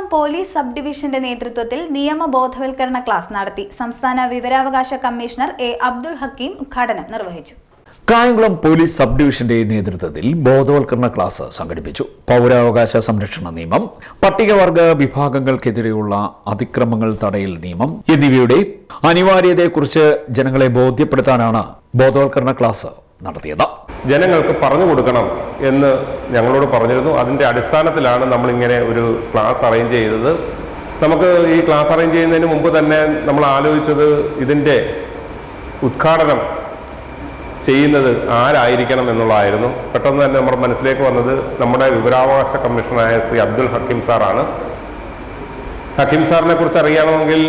Kayamkulam police sub ഡിവിഷന്റെ നേതൃത്വത്തിൽ നിയമബോധവൽക്കരണ class നടത്തി. സംസ്ഥാന വിവരാവകാശ കമ്മീഷണർ എ. അബ്ദുൽ ഹക്കീം ഉദ്ഘാടനം നിർവഹിച്ചു. കായംകുളം പോലീസ് സബ് ഡിവിഷന്റെ നേതൃത്വത്തിൽ ബോധവൽക്കരണ ക്ലാസ് സംഘടിപ്പിച്ചു. പൗരാവകാശ സംരക്ഷണ നിയമം, പട്ടികവർഗ വിഭാഗങ്ങൾക്കെതിരെയുള്ള അതിക്രമങ്ങൾ തടയൽ നിയമം എന്നിവയുടെ അനിവാര്യതയെക്കുറിച്ച് ജനങ്ങളെ ബോധ്യപ്പെടുത്താനാണ് ബോധവൽക്കരണ ക്ലാസ് നടത്തിയത്. ജനങ്ങൾക്ക് പറഞ്ഞു കൊടുക്കണം എന്ന് ഞങ്ങളോട് പറഞ്ഞിരുന്നു. അതിൻ്റെ അടിസ്ഥാനത്തിലാണ് നമ്മളിങ്ങനെ ഒരു ക്ലാസ് അറേഞ്ച് ചെയ്തത്. നമുക്ക് ഈ ക്ലാസ് അറേഞ്ച് ചെയ്യുന്നതിന് മുമ്പ് തന്നെ നമ്മൾ ആലോചിച്ചത് ഇതിൻ്റെ ഉദ്ഘാടനം ചെയ്യുന്നത് ആരായിരിക്കണം എന്നുള്ളതായിരുന്നു. പെട്ടെന്ന് തന്നെ നമ്മുടെ മനസ്സിലേക്ക് വന്നത് നമ്മുടെ വിവരാവകാശ കമ്മീഷണറായ ശ്രീ അബ്ദുൽ ഹക്കീം സാറാണ്. ഹക്കീം സാറിനെ കുറിച്ച് അറിയണമെങ്കിൽ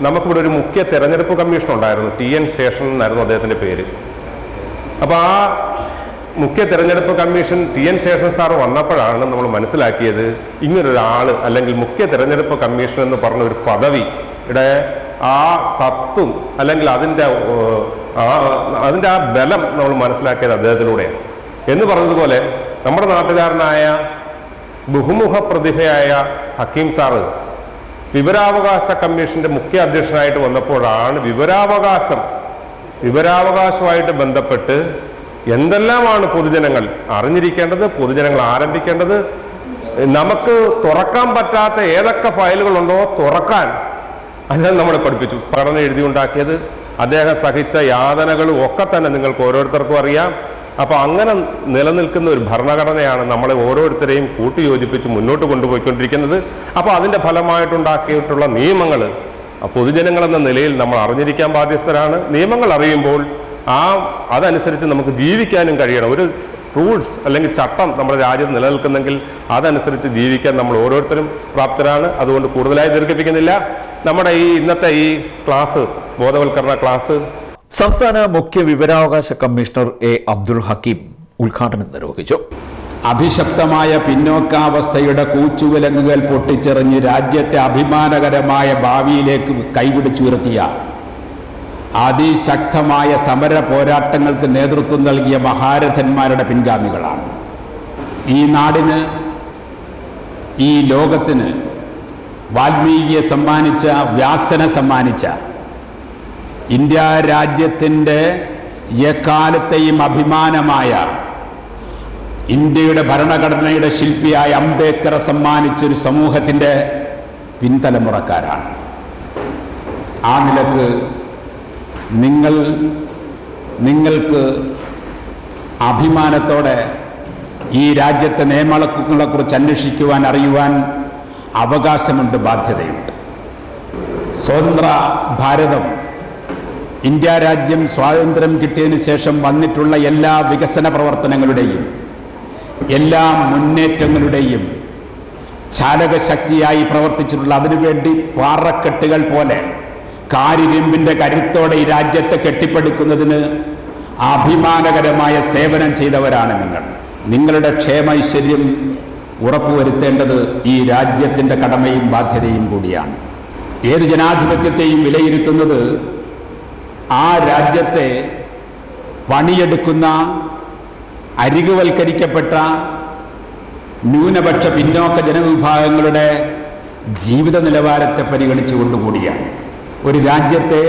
നമുക്കിവിടെ ഒരു മുഖ്യ തെരഞ്ഞെടുപ്പ് കമ്മീഷൻ ഉണ്ടായിരുന്നു. TN ശേഷൻ എന്നായിരുന്നു അദ്ദേഹത്തിൻ്റെ പേര്. അപ്പോൾ ആ മുഖ്യ തെരഞ്ഞെടുപ്പ് കമ്മീഷൻ TN ശേഷൻ സാർ വന്നപ്പോഴാണ് നമ്മൾ മനസ്സിലാക്കിയത് ഇങ്ങനൊരാൾ, അല്ലെങ്കിൽ മുഖ്യ തെരഞ്ഞെടുപ്പ് കമ്മീഷൻ എന്ന് പറഞ്ഞ ഒരു പദവിയുടെ ആ സത്തും അല്ലെങ്കിൽ അതിൻ്റെ ആ ബലം നമ്മൾ മനസ്സിലാക്കിയത് അദ്ദേഹത്തിലൂടെയാണ്. എന്ന് പറഞ്ഞതുപോലെ നമ്മുടെ നാട്ടുകാരനായ ബഹുമുഖ പ്രതിഭയായ ഹക്കീം സാറ് വിവരാവകാശ കമ്മീഷന്റെ മുഖ്യ അധ്യക്ഷനായിട്ട് വന്നപ്പോഴാണ് വിവരാവകാശവുമായിട്ട് ബന്ധപ്പെട്ട് എന്തെല്ലാമാണ് പൊതുജനങ്ങൾ അറിഞ്ഞിരിക്കേണ്ടത്, പൊതുജനങ്ങൾ ആരംഭിക്കേണ്ടത്, നമുക്ക് തുറക്കാൻ പറ്റാത്ത ഏതൊക്കെ ഫയലുകളുണ്ടോ തുറക്കാൻ അദ്ദേഹം നമ്മളെ പഠിപ്പിച്ചു. പഠനം എഴുതിയുണ്ടാക്കിയത് അദ്ദേഹം സഹിച്ച യാതനകളും ഒക്കെ തന്നെ നിങ്ങൾക്ക് ഓരോരുത്തർക്കും അറിയാം. അപ്പോൾ അങ്ങനെ നിലനിൽക്കുന്ന ഒരു ഭരണഘടനയാണ് നമ്മളെ ഓരോരുത്തരെയും കൂട്ടിയോജിപ്പിച്ച് മുന്നോട്ട് കൊണ്ടുപോയിക്കൊണ്ടിരിക്കുന്നത്. അപ്പോൾ അതിൻ്റെ ഫലമായിട്ടുണ്ടാക്കിയിട്ടുള്ള നിയമങ്ങൾ പൊതുജനങ്ങളെന്ന നിലയിൽ നമ്മൾ അറിഞ്ഞിരിക്കാൻ ബാധ്യസ്ഥരാണ്. നിയമങ്ങൾ അറിയുമ്പോൾ അതനുസരിച്ച് നമുക്ക് ജീവിക്കാനും കഴിയണം. ഒരു റൂൾസ് അല്ലെങ്കിൽ ചട്ടം നമ്മുടെ രാജ്യത്ത് നിലനിൽക്കുന്നെങ്കിൽ അതനുസരിച്ച് ജീവിക്കാൻ നമ്മൾ ഓരോരുത്തരും പ്രാപ്തരാണ്. അതുകൊണ്ട് കൂടുതലായി ദീർഘിപ്പിക്കുന്നില്ല. നമ്മുടെ ഇന്നത്തെ ഈ ക്ലാസ്, ബോധവൽക്കരണ ക്ലാസ്, സംസ്ഥാന മുഖ്യ വിവരാവകാശ കമ്മീഷണർ എ. അബ്ദുൽ ഹക്കീം ഉദ്ഘാടനം നിർവഹിച്ചു. അഭിശപ്തമായ പിന്നോക്കാവസ്ഥയുടെ കൂച്ചുവിലങ്ങുകൾ പൊട്ടിച്ചെറിഞ്ഞ് രാജ്യത്തെ അഭിമാനകരമായ ഭാവിയിലേക്ക് കൈപിടിച്ചുയർത്തിയ അതിശക്തമായ സമര പോരാട്ടങ്ങൾക്ക് നേതൃത്വം നൽകിയ മഹാരഥന്മാരുടെ പിൻഗാമികളാണ്. ഈ നാടിന്, ഈ ലോകത്തിന് വാൽമീകിയെ സമ്മാനിച്ച, വ്യാസനെ സമ്മാനിച്ച, ഇന്ത്യ രാജ്യത്തിൻ്റെ എക്കാലത്തെയും അഭിമാനമായ ഇന്ത്യയുടെ ഭരണഘടനയുടെ ശില്പിയായ അംബേദ്കറെ സമ്മാനിച്ചൊരു സമൂഹത്തിൻ്റെ പിൻതലമുറക്കാരാണ്. ആ നിലക്ക് നിങ്ങൾക്ക് അഭിമാനത്തോടെ ഈ രാജ്യത്തെ നിയമങ്ങളെക്കുറിച്ച് അന്വേഷിക്കുവാൻ, അറിയുവാൻ അവകാശമുണ്ട്, ബാധ്യതയുണ്ട്. സ്വതന്ത്ര ഭാരതം, ഇന്ത്യ രാജ്യം സ്വാതന്ത്ര്യം കിട്ടിയതിന് ശേഷം വന്നിട്ടുള്ള എല്ലാ വികസന പ്രവർത്തനങ്ങളുടെയും എല്ലാ മുന്നേറ്റങ്ങളുടെയും ചാലകശക്തിയായി പ്രവർത്തിച്ചിട്ടുള്ള, അതിനുവേണ്ടി പാറക്കെട്ടുകൾ പോലെ കാരിരുമ്പിൻ്റെ കരുത്തോടെ ഈ രാജ്യത്തെ കെട്ടിപ്പടുക്കുന്നതിന് അഭിമാനകരമായ സേവനം ചെയ്തവരാണ് നിങ്ങൾ. നിങ്ങളുടെ ക്ഷേമൈശ്വര്യം ഉറപ്പുവരുത്തേണ്ടത് ഈ രാജ്യത്തിൻ്റെ കടമയും ബാധ്യതയും കൂടിയാണ്. ഏത് ജനാധിപത്യത്തെയും വിലയിരുത്തുന്നത് ആ രാജ്യത്തെ പണിയെടുക്കുന്ന അരികുവൽക്കരിക്കപ്പെട്ട ന്യൂനപക്ഷ പിന്നോക്ക ജനവിഭാഗങ്ങളുടെ ജീവിത നിലവാരത്തെ പരിഗണിച്ചുകൊണ്ടുകൂടിയാണ്. ഒരു രാജ്യത്തെ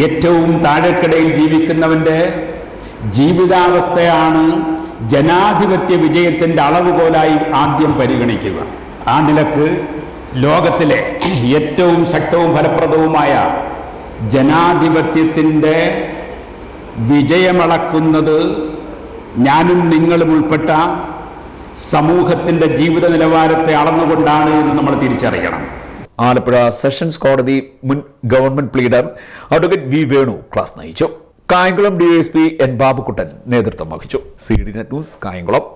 ഏറ്റവും താഴെക്കിടയിൽ ജീവിക്കുന്നവൻ്റെ ജീവിതാവസ്ഥയാണ് ജനാധിപത്യ വിജയത്തിൻ്റെ അളവുകോലായി ആദ്യം പരിഗണിക്കുക. ആ നിലക്ക് ലോകത്തിലെ ഏറ്റവും ശക്തവും ഫലപ്രദവുമായ ജനാധിപത്യത്തിൻ്റെ വിജയമളക്കുന്നത് ഞാനും നിങ്ങളും ഉൾപ്പെട്ട സമൂഹത്തിൻ്റെ ജീവിത നിലവാരത്തെ അളന്നുകൊണ്ടാണ് എന്ന് നമ്മൾ തിരിച്ചറിയണം. ആലപ്പുഴ സെഷൻസ് കോടതി മുൻ government pleader advocate V. Venu class നയിച്ചു. Kayamkulam DSP N. ബാബുക്കുട്ടൻ നേതൃത്വം വഹിച്ചു. CD Net news, Kayamkulam.